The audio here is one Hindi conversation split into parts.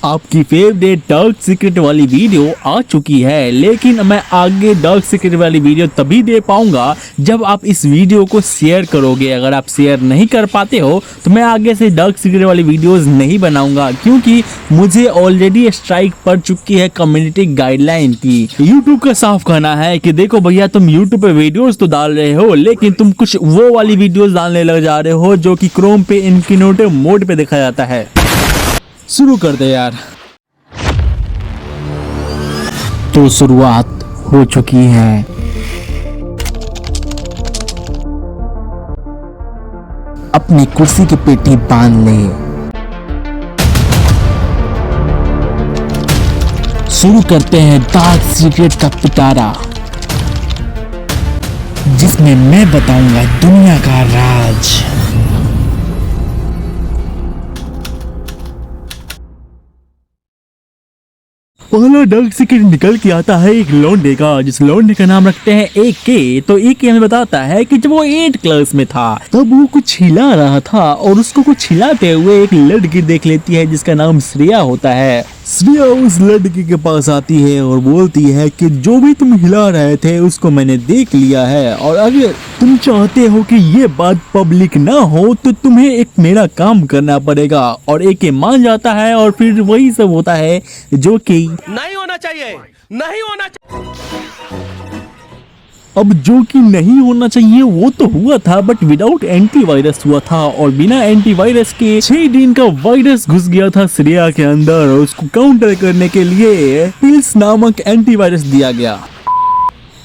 आपकी फेवरेट डार्क सीक्रेट वाली वीडियो आ चुकी है, लेकिन मैं आगे डार्क सीक्रेट वाली वीडियो तभी दे पाऊंगा जब आप इस वीडियो को शेयर करोगे। अगर आप शेयर नहीं कर पाते हो तो मैं आगे से डार्क सीक्रेट वाली वीडियोस नहीं बनाऊंगा, क्योंकि मुझे ऑलरेडी स्ट्राइक पड़ चुकी है कम्युनिटी गाइडलाइन की। यूट्यूब का साफ कहना है कि देखो भैया, तुम यूट्यूब पे वीडियोस तो डाल रहे हो, लेकिन तुम कुछ वो वाली वीडियोस डालने लग जा रहे हो जो कि क्रोम पे इनकॉग्निटो मोड पे देखा जाता है। शुरू कर दे यार। तो शुरुआत हो चुकी है। अपनी कुर्सी की पेटी बांध ले। शुरू करते हैं डार्क सीक्रेट का पिटारा, जिसमें मैं बताऊंगा दुनिया का राज। पहला डार्क सीक्रेट निकल के आता है एक लौंडे का, जिस लौंडे का नाम रखते हैं AK। तो AK हमें बताता है कि जब वो 8 क्लास में था तब वो कुछ हिला रहा था और उसको कुछ हिलाते हुए एक लड़की देख लेती है जिसका नाम श्रेया होता है। श्रेया उस लड़की के पास आती है और बोलती है कि जो भी तुम हिला रहे थे उसको मैंने देख लिया है, और अगर तुम चाहते हो कि ये बात पब्लिक ना हो तो तुम्हें एक मेरा काम करना पड़ेगा। और AK मान जाता है और फिर वही सब होता है जो कि नहीं होना चाहिए, नहीं होना चाहिए। अब जो कि नहीं होना चाहिए वो तो हुआ था, बट विदाउट एंटीवायरस हुआ था, और बिना एंटीवायरस के 6 दिन का वायरस घुस गया था श्रेया के अंदर। और उसको काउंटर करने के लिए पिल्स नामक एंटीवायरस दिया गया।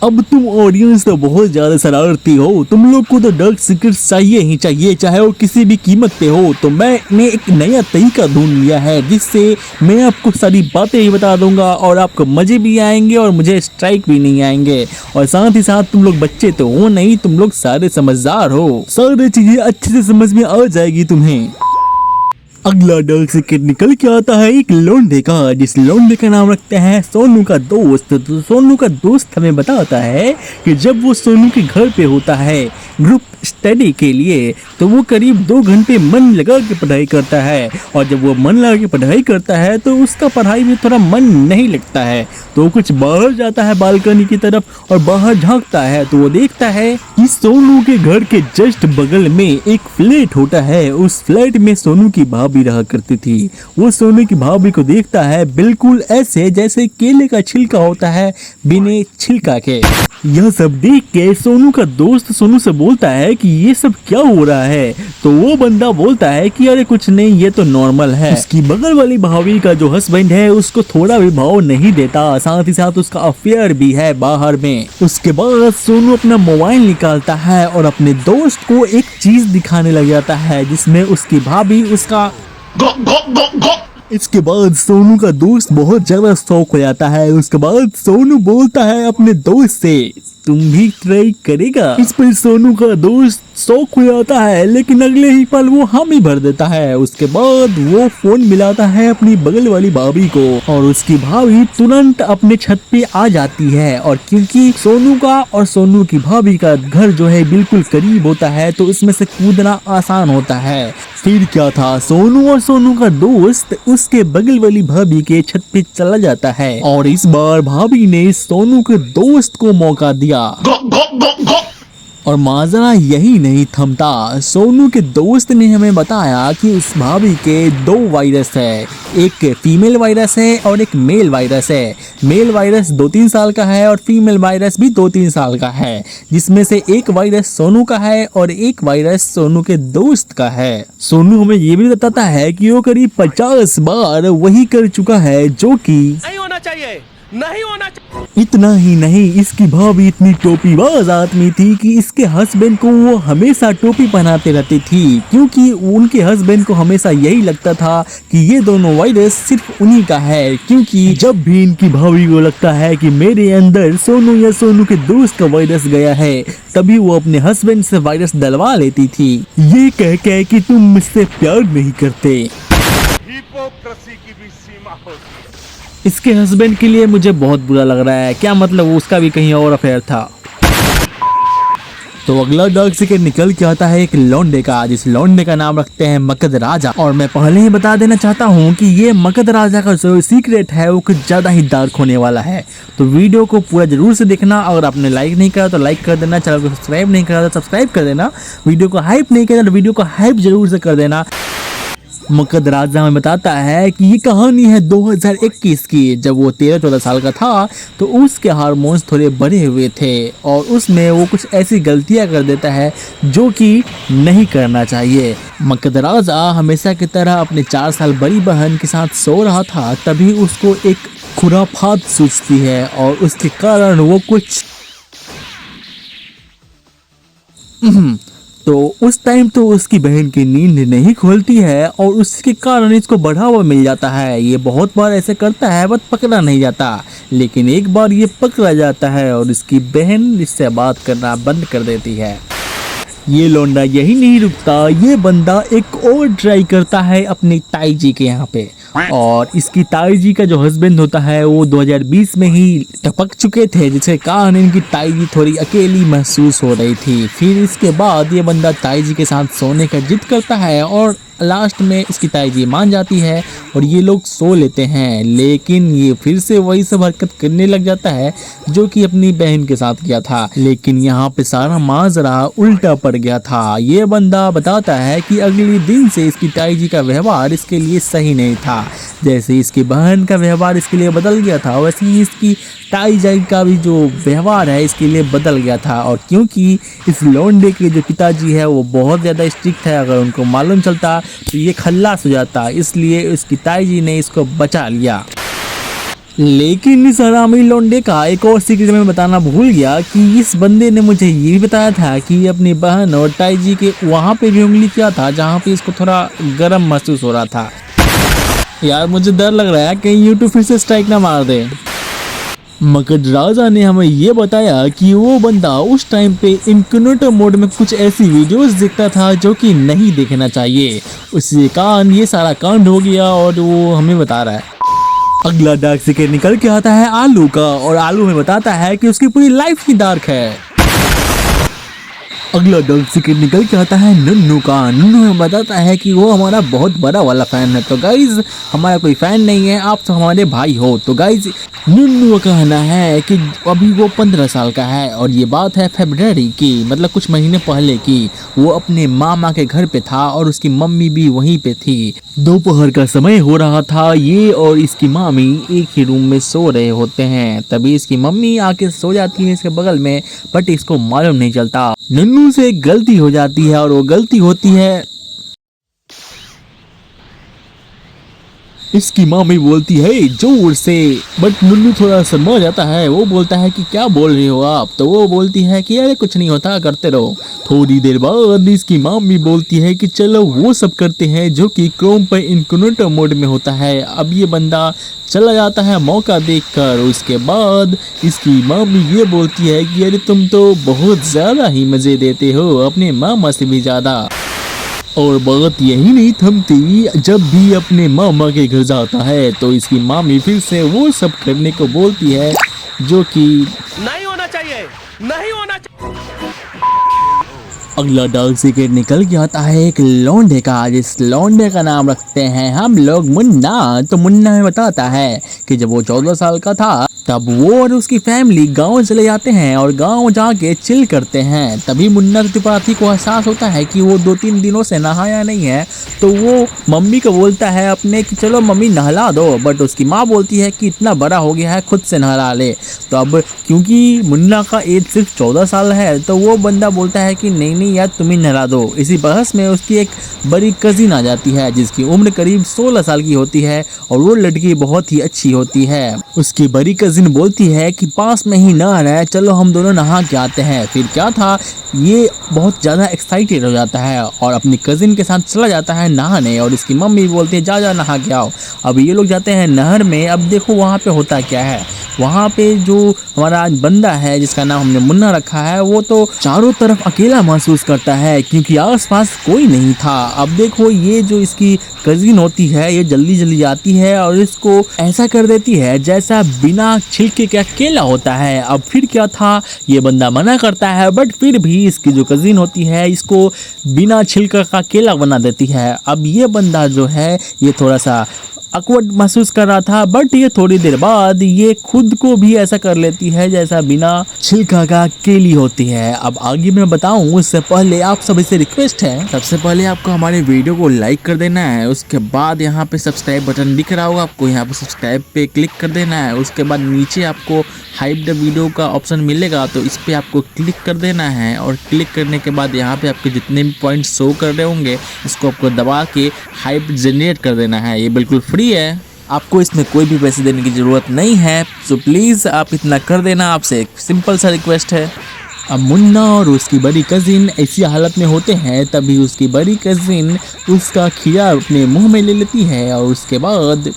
अब तुम ऑडियंस तो बहुत ज्यादा शरारती हो, तुम लोग को तो डार्क सीक्रेट चाहिए ही चाहिए, चाहे वो किसी भी कीमत पे हो। तो मैंने एक नया तरीका ढूंढ लिया है जिससे मैं आपको सारी बातें ही बता दूंगा और आपको मजे भी आएंगे और मुझे स्ट्राइक भी नहीं आएंगे। और साथ ही साथ तुम लोग बच्चे तो हो नहीं, तुम लोग सारे समझदार हो, सारी चीजें अच्छे से समझ में आ जाएगी तुम्हें। अगला डार्क सीक्रेट निकल के आता है एक लौंडे का, जिस लौंडे का नाम रखते हैं सोनू का दोस्त। तो सोनू का दोस्त हमें बताता है कि जब वो सोनू के घर पे होता है ग्रुप स्टडी के लिए, तो वो करीब 2 घंटे मन लगा के पढ़ाई करता है। और जब वो मन लगा के पढ़ाई करता है तो उसका पढ़ाई में थोड़ा मन नहीं लगता है, तो वो कुछ बाहर जाता है बालकनी की तरफ और बाहर झांकता है तो वो देखता है कि सोनू के घर के जस्ट बगल में एक फ्लैट होता है। उस फ्लैट में सोनू की भाभी रहा करती थी। वो सोनू की भाभी को देखता है बिल्कुल ऐसे जैसे केले का छिलका होता है बिना छिलका के। यह सब देख के सोनू का दोस्त सोनू से बोलता है कि ये सब क्या हो रहा है। तो वो बंदा बोलता है कि अरे कुछ नहीं, ये तो नॉर्मल है। उसकी बगल वाली भाभी का जो हस्बैंड है उसको थोड़ा भी भाव नहीं देता, साथ ही साथ उसका अफेयर भी है बाहर में। उसके बाद सोनू अपना मोबाइल निकालता है और अपने दोस्त को एक चीज दिखाने लग जाता है जिसमें उसकी भाभी उसका इसके बाद सोनू का दोस्त बहुत ज्यादा शौक हो जाता है। उसके बाद सोनू बोलता है अपने दोस्त से, तुम भी ट्राई करेगा। इस पर सोनू का दोस्त शौक हो जाता है, लेकिन अगले ही पल वो हामी भर देता है। उसके बाद वो फोन मिलाता है अपनी बगल वाली भाभी को और उसकी भाभी तुरंत अपने छत पे आ जाती है। और क्योंकि सोनू का और सोनू की भाभी का घर जो है बिल्कुल करीब होता है तो इसमें से कूदना आसान होता है। फिर क्या था, सोनू और सोनू का दोस्त उसके बगल वाली भाभी के छत पे चला जाता है और इस बार भाभी ने सोनू के दोस्त को मौका दिया। और माजरा यही नहीं थमता, सोनू के दोस्त ने हमें बताया कि उस भाभी के 2 वायरस है, एक फीमेल वायरस है और एक मेल वायरस है। मेल वायरस 2-3 साल का है और फीमेल वायरस भी 2-3 साल का है, जिसमें से एक वायरस सोनू का है और एक वायरस सोनू के दोस्त का है। सोनू हमें ये भी बताता है कि वो करीब 50 बार वही कर चुका है जो कि नहीं होना चाहिए, नहीं होना चाहिए। इतना ही नहीं, इसकी भाभी इतनी टोपीबाज आदमी थी कि इसके हस्बैंड को वो हमेशा टोपी पहनाते रहती थी, क्योंकि उनके हस्बैंड को हमेशा यही लगता था कि ये दोनों वायरस सिर्फ उन्हीं का है। क्योंकि जब भी इनकी भाभी को लगता है कि मेरे अंदर सोनू या सोनू के दोस्त का वायरस गया है, तभी वो अपने हस्बैंड से वायरस डलवा लेती थी, ये कह के कि तुम मुझसे प्यार नहीं करते। हिपोक्रेसी की भी सीमा होती है। इसके हस्बैंड के लिए मुझे बहुत बुरा लग रहा है। क्या मतलब उसका भी कहीं और अफेयर था। तो अगला डार्क सीक्रेट निकल के आता है एक लौंडे का, जिस लौंडे का नाम रखते हैं मगध राजा। और मैं पहले ही बता देना चाहता हूँ कि ये मगध राजा का जो सीक्रेट है वो कुछ ज्यादा ही डार्क होने वाला है। तो वीडियो को पूरा जरूर से देखना। अगर आपने लाइक नहीं करा तो लाइक कर देना, चैनल को सब्सक्राइब नहीं करा तो सब्सक्राइब कर देना, वीडियो को हाइप नहीं करा तो वीडियो को हाइप जरूर से कर देना। मगध राजा हमें बताता है कि ये कहानी है 2021 की, जब वो 13-14 साल का था तो उसके हार्मोन्स थोड़े बढ़े हुए थे और उसमें वो कुछ ऐसी गलतियां कर देता है जो कि नहीं करना चाहिए। मगध राजा हमेशा की तरह अपने 4 साल बड़ी बहन के साथ सो रहा था, तभी उसको एक खुराफात सूझती है और उसके कारण वो कुछ तो उस टाइम तो उसकी बहन की नींद नहीं खुलती है और उसके कारण इसको बढ़ावा मिल जाता है। ये बहुत बार ऐसे करता है बट पकड़ा नहीं जाता, लेकिन एक बार ये पकड़ा जाता है और इसकी बहन इससे बात करना बंद कर देती है। ये लौंडा यही नहीं रुकता, ये बंदा एक और ट्राई करता है अपनी ताई जी के यहाँ पे। और इसकी ताई जी का जो हस्बैंड होता है वो 2020 में ही टपक चुके थे, जिसके कारण इनकी ताई जी थोड़ी अकेली महसूस हो रही थी। फिर इसके बाद ये बंदा ताई जी के साथ सोने का जिद करता है और लास्ट में इसकी ताई जी मान जाती है और ये लोग सो लेते हैं। लेकिन ये फिर से वही सब हरकत करने लग जाता है जो कि अपनी बहन के साथ किया था, लेकिन यहाँ पे सारा माजरा उल्टा पड़ गया था। ये बंदा बताता है कि अगले दिन से इसकी ताई जी का व्यवहार इसके लिए सही नहीं था। जैसे इसकी बहन का व्यवहार इसके लिए बदल गया था, वैसे ही इसकी ताई जी का भी जो व्यवहार है इसके लिए बदल गया था। और क्योंकि इस लौंडे के जो पिताजी है वो बहुत ज़्यादा स्ट्रिक्ट है, अगर उनको मालूम चलता तो ये खल्लास हो जाता, इसलिए उसकी ताई जी ने इसको बचा लिया। लेकिन इस हरामी लौंडे का एक और सीक्रेट में बताना भूल गया कि इस बंदे ने मुझे ये भी बताया था कि अपनी बहन और ताई जी के वहाँ पे भी उंगली किया था जहाँ पे इसको थोड़ा गर्म महसूस हो रहा था। यार मुझे डर लग रहा है कहीं यूट्यूब फिर से स्ट्राइक ना मार दे। मगध राजा ने हमें ये बताया कि वो बंदा उस टाइम पे इनकॉग्निटो मोड में कुछ ऐसी वीडियोस देखता था जो कि नहीं देखना चाहिए, उसी कारण ये सारा कांड हो गया और वो हमें बता रहा है। अगला डार्क सीक्रेट निकल के आता है आलू का, और आलू में बताता है कि उसकी पूरी लाइफ ही डार्क है। अगला डार्क सीक्रेट निकल के आता है नन्नू का। नन्नू हमें बताता है कि वो हमारा बहुत बड़ा वाला फैन है। तो गाइज हमारा कोई फैन नहीं है, आप तो हमारे भाई हो। तो गाइज नन्नू का कहना है कि अभी वो 15 साल का है और ये बात है फरवरी की, मतलब कुछ महीने पहले की। वो अपने मामा के घर पे था और उसकी मम्मी भी वहीं पे थी। दोपहर का समय हो रहा था, ये और इसकी मामी एक ही रूम में सो रहे होते हैं। तभी इसकी मम्मी आके सो जाती है इसके बगल में, बट इसको मालूम नहीं चलता। नन्नू से एक गलती हो जाती है और वो गलती होती है इसकी मामी बोलती है जोर से, बट नन्नू थोड़ा शर्मा जाता है। वो बोलता है कि क्या बोल रहे हो आप, तो वो बोलती है कि अरे कुछ नहीं होता, करते रहो। थोड़ी देर बाद इसकी मामी बोलती है कि चलो वो सब करते हैं जो कि क्रोम पर इनकॉग्निटो मोड में होता है। अब ये बंदा चला जाता है मौका देखकर। उसके बाद इसकी मामी ये बोलती है कि अरे तुम तो बहुत ज़्यादा ही मज़े देते हो, अपने मामा से भी ज़्यादा। और बात यही नहीं थमती, जब भी अपने मामा के घर जाता है तो इसकी मामी फिर से वो सब करने को बोलती है जो कि नहीं होना चाहिए, नहीं होना चाहिए। अगला डार्क सीक्रेट निकल के आता है एक लौंडे का, जिस लौंडे का नाम रखते हैं हम लोग मुन्ना। तो मुन्ना में बताता है कि जब वो 14 साल का था तब वो और उसकी फैमिली गांव चले जाते हैं और गांव जाके चिल करते हैं। तभी मुन्ना त्रिपाठी को एहसास होता है कि वो 2-3 दिनों से नहाया नहीं है, तो वो मम्मी को बोलता है अपने कि चलो मम्मी नहला दो, बट उसकी माँ बोलती है कि इतना बड़ा हो गया है खुद से नहला ले। तो अब क्योंकि मुन्ना का एज सिर्फ 14 साल है तो वो बंदा बोलता है कि नहीं नहीं यार तुम ही नहला दो। इसी बहस में उसकी एक बड़ी कजिन आ जाती है जिसकी उम्र करीब 16 साल की होती है और वो लड़की बहुत ही अच्छी होती है। उसकी बड़ी कजिन बोलती है कि पास में ही नहर है, चलो हम दोनों नहा के आते हैं। फिर क्या था, ये बहुत ज़्यादा एक्साइटेड हो जाता है और अपनी कजिन के साथ चला जाता है नहाने और इसकी मम्मी बोलती है जा जा नहा के आओ। अब ये लोग जाते हैं नहर में। अब देखो वहाँ पे होता क्या है, वहाँ पे जो हमारा बंदा है जिसका नाम हमने मुन्ना रखा है वो तो चारों तरफ अकेला महसूस करता है क्योंकि आसपास कोई नहीं था। अब देखो ये जो इसकी कजिन होती है ये जल्दी जल्दी आती है और इसको ऐसा कर देती है जैसा बिना छिलके के केला होता है। अब फिर क्या था, ये बंदा मना करता है बट फिर भी इसकी जो कजिन होती है इसको बिना छिलका का केला बना देती है। अब ये बंदा जो है ये थोड़ा सा awkward महसूस कर रहा था बट ये थोड़ी देर बाद ये खुद को भी ऐसा कर लेती है जैसा बिना छिलका का केली होती है। अब आगे मैं बताऊं उससे पहले आप सभी से रिक्वेस्ट है, सबसे पहले आपको हमारे वीडियो को लाइक कर देना है, उसके बाद यहाँ पे सब्सक्राइब बटन दिख रहा होगा आपको, यहाँ पे सब्सक्राइब पे क्लिक कर देना है। उसके बाद नीचे आपको हाइप द वीडियो का ऑप्शन मिलेगा तो इस पे आपको क्लिक कर देना है और क्लिक करने के बाद यहाँ पे आपके जितने भी पॉइंट शो कर रहे होंगे इसको आपको दबा के हाइप जनरेट कर देना है। ये बिल्कुल फ्री है, आपको इसमें कोई भी पैसे देने की ज़रूरत नहीं है, सो प्लीज़ आप इतना कर देना, आपसे एक सिंपल सा रिक्वेस्ट है। अब मुन्ना और उसकी बड़ी कजिन ऐसी हालत में होते हैं तभी उसकी बड़ी कजिन उसका खीरा अपने मुंह में ले लेती है और उसके बाद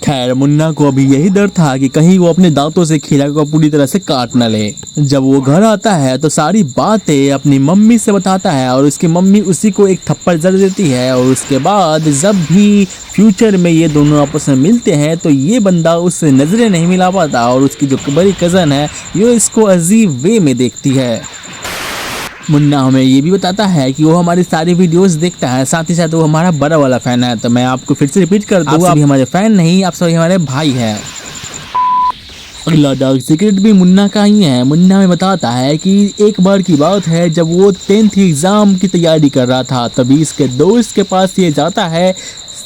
खैर मुन्ना को अभी यही डर था कि कहीं वो अपने दांतों से खीरा को पूरी तरह से काट न ले। जब वो घर आता है तो सारी बातें अपनी मम्मी से बताता है और उसकी मम्मी उसी को एक थप्पड़ जड़ देती है और उसके बाद जब भी फ्यूचर में ये दोनों आपस में मिलते हैं तो ये बंदा उससे नजरें नहीं मिला पाता और उसकी जो बड़ी कज़न है ये इसको अजीब वे में देखती है। मुन्ना हमें ये भी बताता है कि वो हमारी सारी वीडियोस देखता है, साथ ही साथ वो हमारा बड़ा वाला फैन है। तो मैं आपको फिर से रिपीट कर दूँ, आप हमारे फैन नहीं, आप सभी हमारे भाई हैं। अगला डार्क सीक्रेट भी मुन्ना का ही है। मुन्ना में बताता है कि एक बार की बात है जब वो 10th एग्जाम की तैयारी कर रहा था तभी इसके दोस्त के पास ये जाता है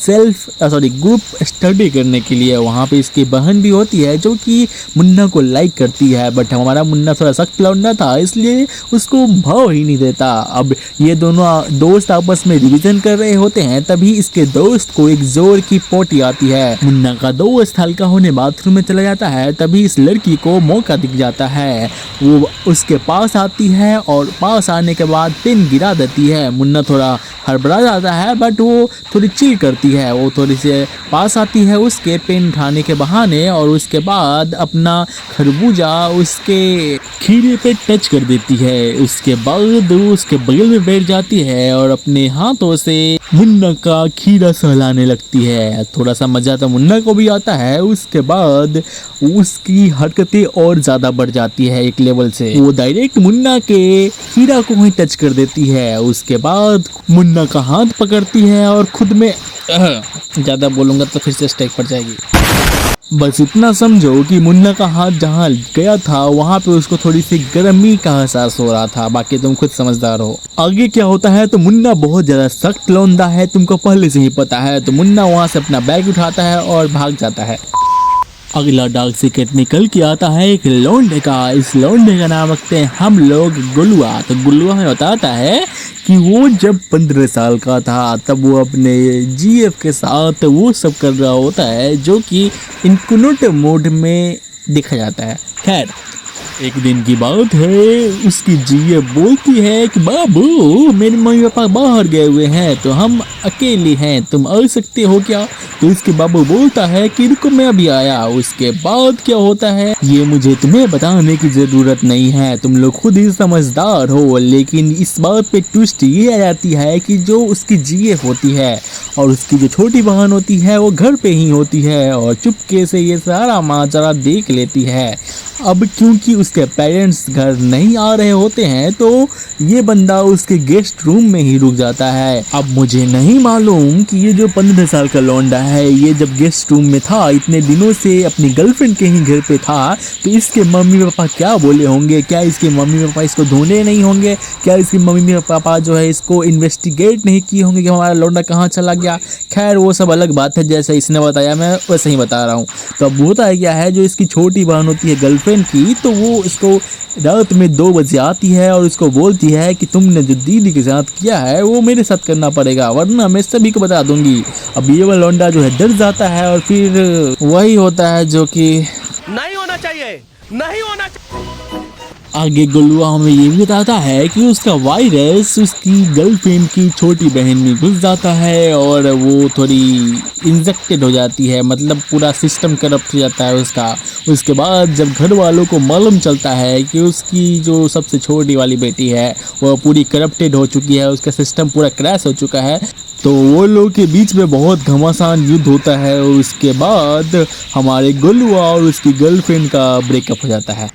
ग्रुप स्टडी करने के लिए। वहाँ पे इसकी बहन भी होती है जो कि मुन्ना को लाइक करती है बट हमारा मुन्ना थोड़ा सख्त लौंडा था इसलिए उसको भाव ही नहीं देता। अब ये दोनों दोस्त आपस में रिवीजन कर रहे होते हैं तभी इसके दोस्त को एक जोर की पोटी आती है। मुन्ना का दोस्त हल्का होने बाथरूम में चला जाता है तभी इस लड़की को मौका दिख जाता है, वो उसके पास आती है और पास आने के बाद पेन गिरा देती है। मुन्ना थोड़ा हड़बड़ा जाता है बट वो थोड़ी चिल करती है, वो थोड़ी से पास आती है उसके पेन उठाने के बहाने और उसके बाद अपना खरबूजा उसके खीरे पे टच कर देती है। उसके बाद उसके बगल में बैठ जाती है और अपने हाथों से मुन्ना का खीरा सहलाने लगती है। थोड़ा सा मजा तो मुन्ना को भी आता है। उसके बाद उसकी हरकतें और ज्यादा बढ़ जाती है एक लेवल से, वो डायरेक्ट मुन्ना के खीरा को ही टच कर देती है। उसके बाद मुन्ना का हाथ पकड़ती है और खुद में ज्यादा बोलूंगा तो फिर से स्ट्राइक पड़ जाएगी। बस इतना समझो कि मुन्ना का हाथ जहाँ गया था वहाँ पे उसको थोड़ी सी गर्मी का एहसास हो रहा था, बाकी तुम खुद समझदार हो। आगे क्या होता है तो मुन्ना बहुत ज्यादा सख्त लौंडा है, तुमको पहले से ही पता है। तो मुन्ना वहाँ से अपना बैग उठाता है और भाग जाता है। अगला डार्क सीक्रेट निकल के आता है एक लौंडे का। इस लौंडे का नाम रखते हैं हम लोग गुलुआ। तो गुलुआ हमें बताता है कि वो जब 15 साल का था तब वो अपने जीएफ के साथ वो सब कर रहा होता है जो कि इनकनोट मोड में देखा जाता है। खैर एक दिन की बात है, उसकी जीएफ बोलती है कि बाबू मेरे मम्मी पापा बाहर गए हुए हैं तो हम अकेले हैं, तुम आ सकते हो क्या? तो इसके बाबू बोलता है कि रुको मैं अभी आया। उसके बाद क्या होता है ये मुझे तुम्हें बताने की जरूरत नहीं है, तुम लोग खुद ही समझदार हो। लेकिन इस बात पे ट्विस्ट ये आ जाती है कि जो उसकी जीएफ होती है और उसकी जो छोटी बहन होती है वो घर पे ही होती है और चुपके से ये सारा माजरा देख लेती है। अब क्योंकि उसके पेरेंट्स घर नहीं आ रहे होते हैं तो ये बंदा उसके गेस्ट रूम में ही रुक जाता है। अब मुझे नहीं मालूम कि ये जो 15 साल का लौंडा है ये जब गेस्ट रूम में था इतने दिनों से अपनी गर्लफ्रेंड के ही घर पे था तो इसके मम्मी पापा क्या बोले होंगे? क्या इसके मम्मी पापा इसको ढूंढे नहीं होंगे? क्या इसके मम्मी पापा जो है इसको इन्वेस्टिगेट नहीं किए होंगे कि हमारा लौंडा कहाँ चला गया? खैर वो सब अलग बात है, जैसे इसने बताया मैं वैसे ही बता रहा हूँ। तो अब होता है क्या है, जो इसकी छोटी बहन होती है गर्लफ्रेंड की, तो वो इसको रात में 2 बजे आती है और उसको बोलती है कि तुमने जो दीदी के साथ किया है वो मेरे साथ करना पड़ेगा वरना मैं सभी को बता दूंगी। अब ये वाला लौंडा जो है डर जाता है और फिर वही होता है जो कि नहीं होना चाहिए, नहीं होना चाहिए। आगे गुल्लुआ हमें ये भी बताता है कि उसका वायरस उसकी गर्लफ्रेंड की छोटी बहन में घुस जाता है और वो थोड़ी इंजेक्टेड हो जाती है, मतलब पूरा सिस्टम करप्ट हो जाता है उसका। उसके बाद जब घर वालों को मालूम चलता है कि उसकी जो सबसे छोटी वाली बेटी है वो पूरी करप्टेड हो चुकी है, उसका सिस्टम पूरा क्रैश हो चुका है, तो वो लोग के बीच में बहुत घमासान युद्ध होता है और उसके बाद हमारे गुल्लुआ और उसकी गर्लफ्रेंड का ब्रेकअप हो जाता है।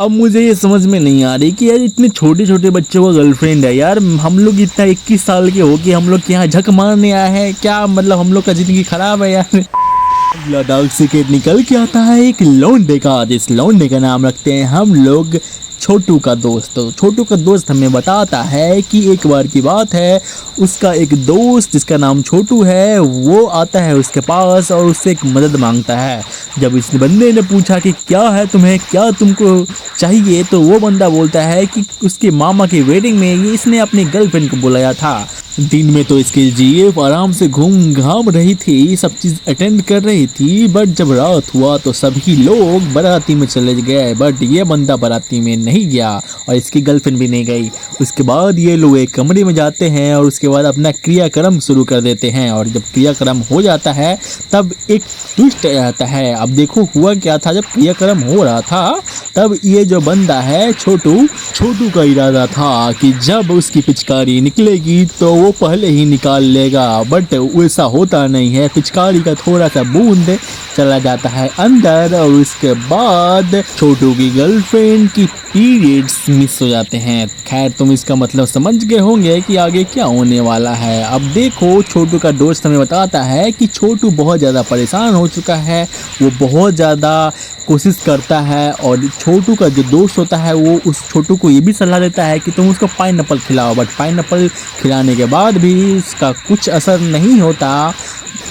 अब मुझे ये समझ में नहीं आ रही कि यार इतने छोटे छोटे बच्चों का गर्लफ्रेंड है यार, हम लोग इतना 21 साल के हो कि हम लोग यहाँ झक मारने आए हैं क्या? मतलब हम लोग का जिंदगी खराब है यार। अगला डार्क सीक्रेट निकल के आता है एक लौंडे का, जिस लौंडे का नाम रखते हैं हम लोग छोटू का दोस्त। तो छोटू का दोस्त हमें बताता है कि एक बार की बात है, उसका एक दोस्त जिसका नाम छोटू है वो आता है उसके पास और उससे एक मदद मांगता है। जब इस बंदे ने पूछा कि क्या है तुम्हें, क्या तुमको चाहिए, तो वो बंदा बोलता है कि उसके मामा की वेडिंग में ये इसने अपनी गर्लफ्रेंड को बुलाया था। दिन में तो इसकी जीएफ आराम से घूम घाम रही थी, सब चीज अटेंड कर रही थी, बट जब रात हुआ तो सभी लोग बाराती में चले गए, बट ये बंदा बाराती में नहीं गया और इसकी गर्लफ्रेंड भी नहीं गई। उसके बाद ये लोग एक कमरे में जाते हैं और उसके बाद अपना क्रियाक्रम शुरू कर देते हैं और जब क्रियाक्रम हो जाता है तब एक ट्विस्ट आ जाता है। अब देखो हुआ क्या था, जब क्रियाक्रम हो रहा था तब ये जो बंदा है छोटू का इरादा था कि जब उसकी पिचकारी निकलेगी तो वो पहले ही निकाल लेगा, बट वैसा होता नहीं है। पिचकारी का थोड़ा सा बूंद चला जाता है अंदर और उसके बाद छोटू की गर्लफ्रेंड की पीरियड्स मिस हो जाते हैं। खैर तुम इसका मतलब समझ गए होंगे कि आगे क्या होने वाला है। अब देखो छोटू का दोस्त हमें बताता है कि छोटू बहुत ज़्यादा परेशान हो चुका है, वो बहुत ज़्यादा कोशिश करता है और छोटू का जो दोस्त होता है वो उस छोटू को ये भी सलाह देता है कि तुम उसको पाइनएप्पल खिलाओ, बट पाइनएप्पल खिलाने के बाद भी इसका कुछ असर नहीं होता।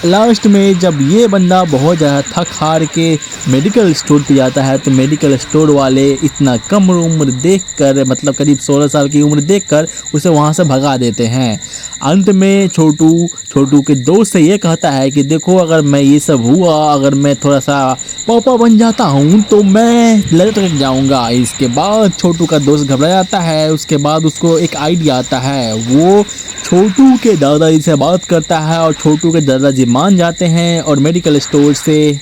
लास्ट में जब ये बंदा बहुत ज़्यादा थक हार के मेडिकल स्टोर पे जाता है तो मेडिकल स्टोर वाले इतना कम उम्र देखकर, मतलब करीब 16 साल की उम्र देखकर उसे वहाँ से भगा देते हैं। अंत में छोटू के दोस्त से ये कहता है कि देखो अगर मैं ये सब हुआ, अगर मैं थोड़ा सा पापा बन जाता हूँ तो मैं लटक जाऊँगा। इसके बाद छोटू का दोस्त घबरा जाता है। उसके बाद उसको एक आइडिया आता है, वो छोटू के दादाजी से बात करता है और छोटू के दादाजी मान जाते हैं और मेडिकल स्टोर से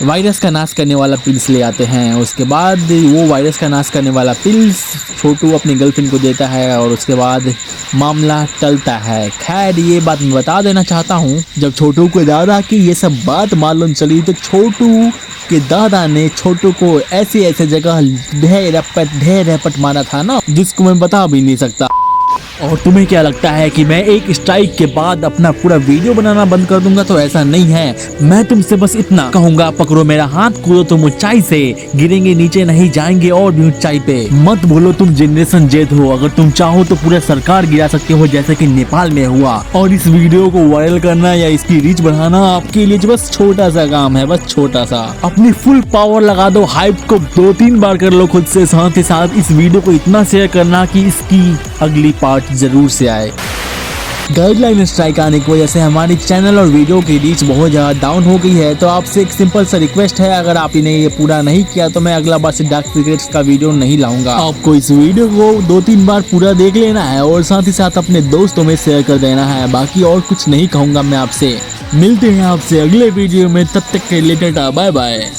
वायरस का नाश करने वाला पिल्स ले आते हैं। उसके बाद वो वायरस का नाश करने वाला पिल्स छोटू अपनी गर्लफ्रेंड को देता है और उसके बाद मामला टलता है। खैर ये बात मैं बता देना चाहता हूँ, जब छोटू को दादा की ये सब बात मालूम चली तो छोटू के दादा ने छोटू को ऐसे जगह ढेर रपट मारा था ना, जिसको मैं बता भी नहीं सकता। और तुम्हें क्या लगता है कि मैं एक स्ट्राइक के बाद अपना पूरा वीडियो बनाना बंद कर दूंगा? तो ऐसा नहीं है। मैं तुमसे बस इतना कहूंगा, पकड़ो मेरा हाथ, कूदो तुम ऊंचाई से, गिरेंगे नीचे नहीं जाएंगे और भी ऊंचाई पे। मत बोलो तुम जनरेशन जेड हो, अगर तुम चाहो तो पूरा सरकार गिरा सकते हो जैसे कि नेपाल में हुआ। और इस वीडियो को वायरल करना या इसकी रीच बढ़ाना आपके लिए बस छोटा सा काम है, बस छोटा सा। अपनी फुल पावर लगा दो, हाइप को 2-3 बार कर लो खुद से। साथ ही साथ इस वीडियो को इतना शेयर करना कि इसकी अगली पार्ट जरूर से आए। गाइडलाइन स्ट्राइक आने की वजह से हमारी चैनल और वीडियो की रीच बहुत ज़्यादा डाउन हो गई है, तो आपसे एक सिंपल सा रिक्वेस्ट है, अगर आप इन्हें ये पूरा नहीं किया तो मैं अगला बार से डार्क सीक्रेट्स का वीडियो नहीं लाऊंगा। आपको इस वीडियो को 2-3 बार पूरा देख लेना है और साथ ही साथ अपने दोस्तों में शेयर कर देना है। बाकी और कुछ नहीं कहूँगा मैं आपसे। मिलते हैं आपसे अगले वीडियो में, तब तक के लिए टाटा बाय बाय।